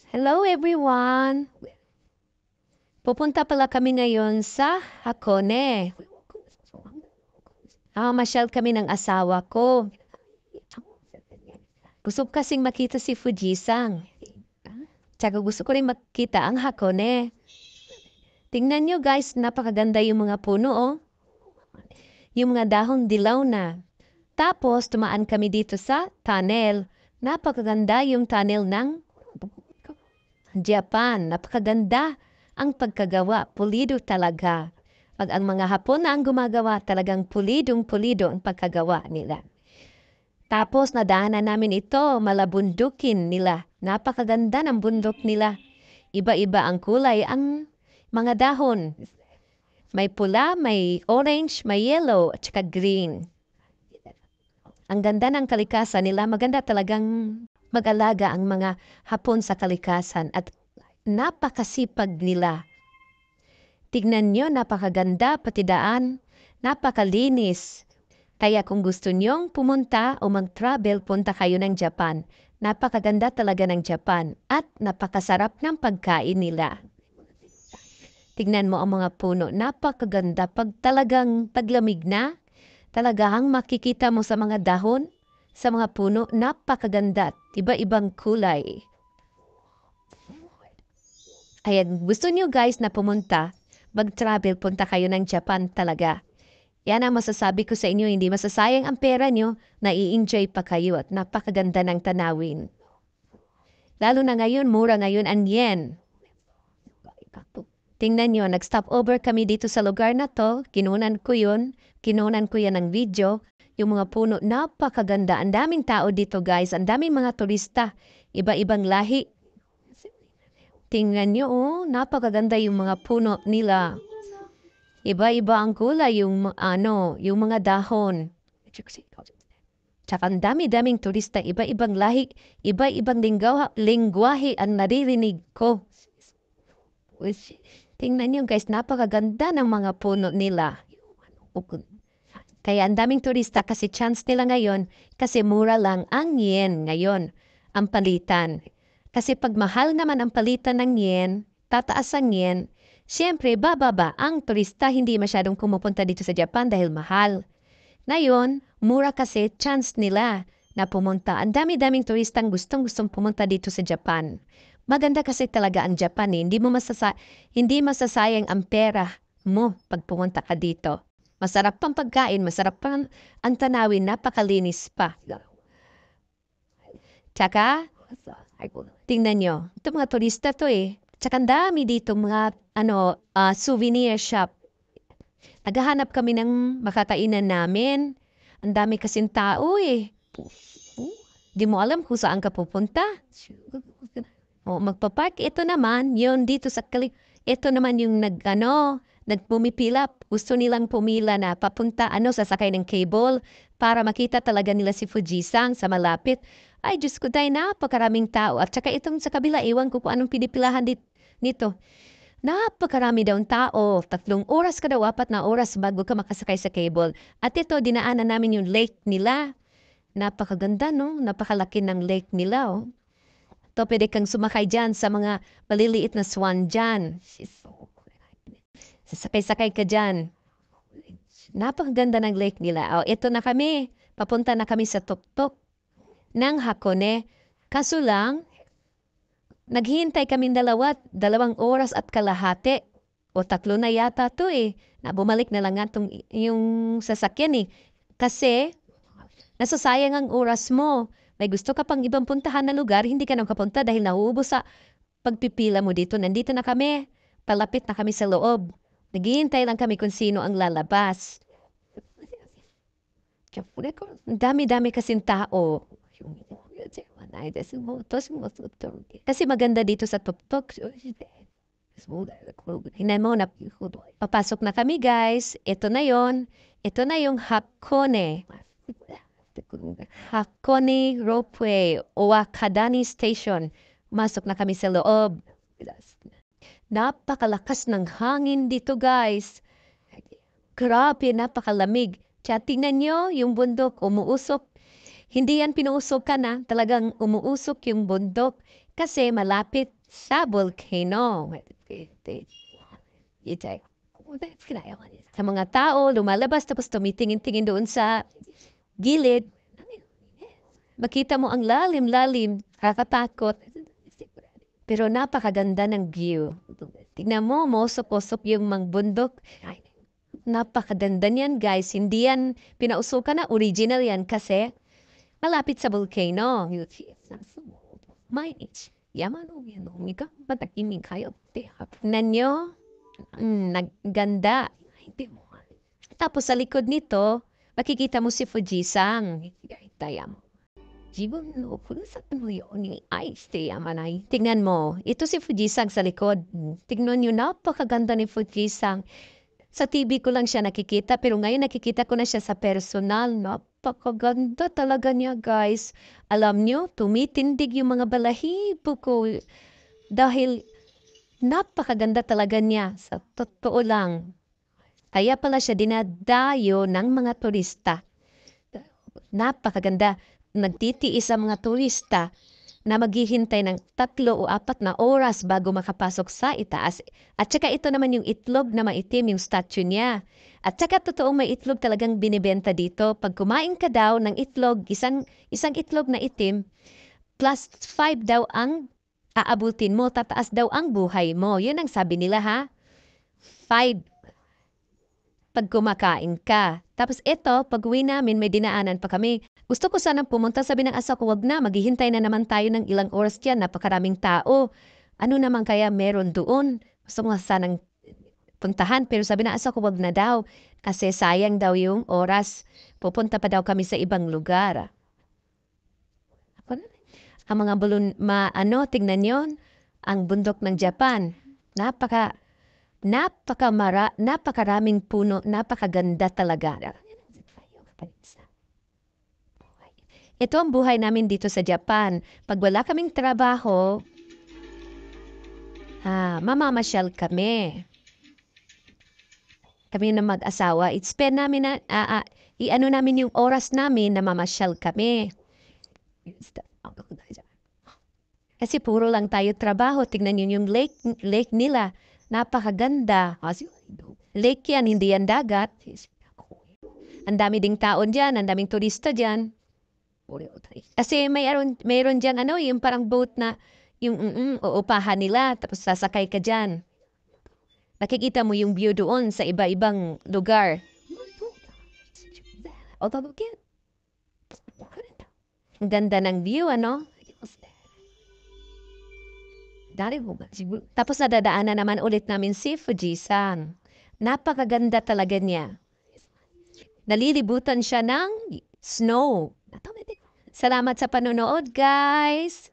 Hello everyone! Pupunta pala kami ngayon sa Hakone. Masyal kami ng asawa ko. Gusto ko kasing makita si Fujisang. Tsaka gusto ko rin makita ang Hakone. Tingnan nyo guys, napakaganda yung mga puno oh. Yung mga dahon dilaw na. Tapos tumaan kami dito sa tunnel. Napakaganda yung tunnel ng Japan. Napakaganda ang pagkagawa. Pulido talaga. Pag ang mga Hapon na ang gumagawa, talagang pulidong-pulido ang pagkagawa nila. Tapos nadaanan namin ito, malabundukin nila. Napakaganda ng bundok nila. Iba-iba ang kulay, ang mga dahon. May pula, may orange, may yellow, at saka green. Ang ganda ng kalikasan nila, maganda talagang mag-alaga ang mga Hapon sa kalikasan at napakasipag nila. Tignan nyo, napakaganda, pati daan, napakalinis. Kaya kung gusto nyong pumunta o mag-travel, punta kayo ng Japan. Napakaganda talaga ng Japan at napakasarap ng pagkain nila. Tignan mo ang mga puno, napakaganda. Pag talagang taglamig na, talagang makikita mo sa mga dahon, sa mga puno, napakaganda. Iba-ibang kulay. Ayan, gusto nyo guys na pumunta, mag-travel, punta kayo ng Japan talaga. Yan ang masasabi ko sa inyo, hindi masasayang ang pera nyo, nai-enjoy pa kayo at napakaganda ng tanawin. Lalo na ngayon, mura ngayon ang yen. Tingnan nyo, nag-stop over kami dito sa lugar na to, kinunan ko yan ng video, yung mga puno, napakaganda. Ang daming tao dito guys, ang daming mga turista, iba-ibang lahi. Tingnan nyo, oh, napakaganda yung mga puno nila. Iba-iba ang kulay, yung mga dahon. Tsaka ang dami-daming turista, iba-ibang lahi, iba-ibang lingwahe ang naririnig ko. Tingnan nyo guys, napakaganda ng mga puno nila. Kaya ang daming turista kasi chance nila ngayon, kasi mura lang ang yen ngayon, ang palitan. Kasi pag mahal naman ang palitan ng yen, tataas ang yen, siyempre bababa ang turista, hindi masyadong kumupunta dito sa Japan dahil mahal. Ngayon, mura kasi chance nila na pumunta. Ang dami-daming turistang gustong-gustong pumunta dito sa Japan. Maganda kasi talaga ang Japan eh. Hindi masasayang ang pera mo pag pumunta ka dito. Masarap pang pagkain, masarap pang ang tanawin, napakalinis pa. Tsaka, tingnan nyo, ito mga turista to eh. Tsaka ang dami dito mga souvenir shop. Naghahanap kami ng makakainan namin. Ang dami kasing tao eh. Di mo alam kung saan ka pupunta. Magpapark. Ito naman, yun dito sa ito naman yung nagpumipila. Gusto nilang pumila na papunta, sasakay ng cable para makita talaga nila si Fujisang sa malapit. Ay, Diyos ko, dahil napakaraming tao. At saka itong sa kabila, iwan ko kung anong pinipilahan nito. Napakarami daw tao. 3 oras ka daw, 4 na oras bago ka makasakay sa cable. At ito, dinaanan namin yung lake nila. Napakaganda, no? Napakalaki ng lake nila, oh. Ito, pwede kang sumakay dyan sa mga maliliit na swan dyan. Sasakay-sakay ka dyan. Napakaganda ng lake nila. Oh, ito na kami. Papunta na kami sa tuktok ng Hakone. Kaso lang, naghihintay kaming 2 oras at kalahati. O 3 na yata to eh. Na bumalik na lang nga yung sasakyan eh. Kasi, nasasayang ang oras mo. May gusto ka pang ibang puntahan na lugar, hindi ka na kapunta dahil nauubos sa pagpipila mo dito. Nandito na kami. Palapit na kami sa loob. Naghihintay lang kami kung sino ang lalabas. Ang dami-dami kasing tao. Kasi maganda dito sa tuktok. Hinan mo, papasok na kami guys. Ito na yon. Ito na yung Hakone. Hakone Ropeway o Wakadani Station. Masok na kami sa loob. Napakalakas ng hangin dito guys. Grabe, napakalamig. Tingnan nyo, yung bundok umuusok. Hindi yan pinuusok ka na, talagang umuusok yung bundok. Kasi malapit sa volcano. Sa mga tao, lumalabas tapos tumitingin-tingin doon sa gilid. Makita mo ang lalim-lalim, kakatakot. Pero napakaganda ng view. Tignan mo, mosok-osok yung mga bundok. Napakaganda niyan, guys. Hindi yan pinausukan na original yan kasi malapit sa volcano. May Yamano yan, umika, patakiming kayo. Tignan nyo, nagganda. Tapos sa likod nito, makikita mo si Fujisang. Tingnan mo, ito si Fujisang sa likod. Tingnan nyo, napakaganda ni Fujisang. Sa TV ko lang siya nakikita, pero ngayon nakikita ko na siya sa personal. Napakaganda talaga niya, guys. Alam nyo, tumitindig yung mga balahibo ko. Dahil napakaganda talaga niya. Sa totoo lang. Kaya pala siya dinadayo ng mga turista. Napakaganda. Nagtitiis ang mga turista na maghihintay ng 3 o 4 na oras bago makapasok sa itaas. At saka ito naman yung itlog na maitim, yung statue niya. At saka totoong may itlog talagang binibenta dito. Pag kumain ka daw ng itlog, isang itlog na itim, plus 5 daw ang aabutin mo, tataas daw ang buhay mo. Yun ang sabi nila, ha? 5 pag kumakain ka. Tapos ito, pag uwi namin, may dinaanan pa kami. Gusto ko sanang pumunta, sabi ng asa ko, wag na, maghihintay na naman tayo ng ilang oras dyan, napakaraming tao. Ano naman kaya meron doon? Gusto ko sanang puntahan, pero sabi ng asa ko, wag na daw, kasi sayang daw yung oras. Pupunta pa daw kami sa ibang lugar. Ang mga balon, tingnan yon, ang bundok ng Japan. Napakaraming puno, napakaganda talaga. Ito ang buhay namin dito sa Japan. Pag wala kaming trabaho, mamamasyal kami. Kami na mag-asawa. I-spend namin i-ano namin yung oras namin na mamasyal kami. Kasi puro lang tayo trabaho. Tignan nyo yung lake nila. Napakaganda. Lake yan, hindi yan dagat. Ang dami ding taon dyan, ang daming turista dyan. Kasi mayroon dyan, yung parang boat na, yung uupahan nila, tapos sasakay ka dyan. Nakikita mo yung view doon sa iba-ibang lugar. Ang ganda ng view, ano? Tapos nadadaanan naman ulit namin si Fujisang. Napakaganda talaga niya. Nalilibutan siya ng snow. Salamat sa panonood, guys!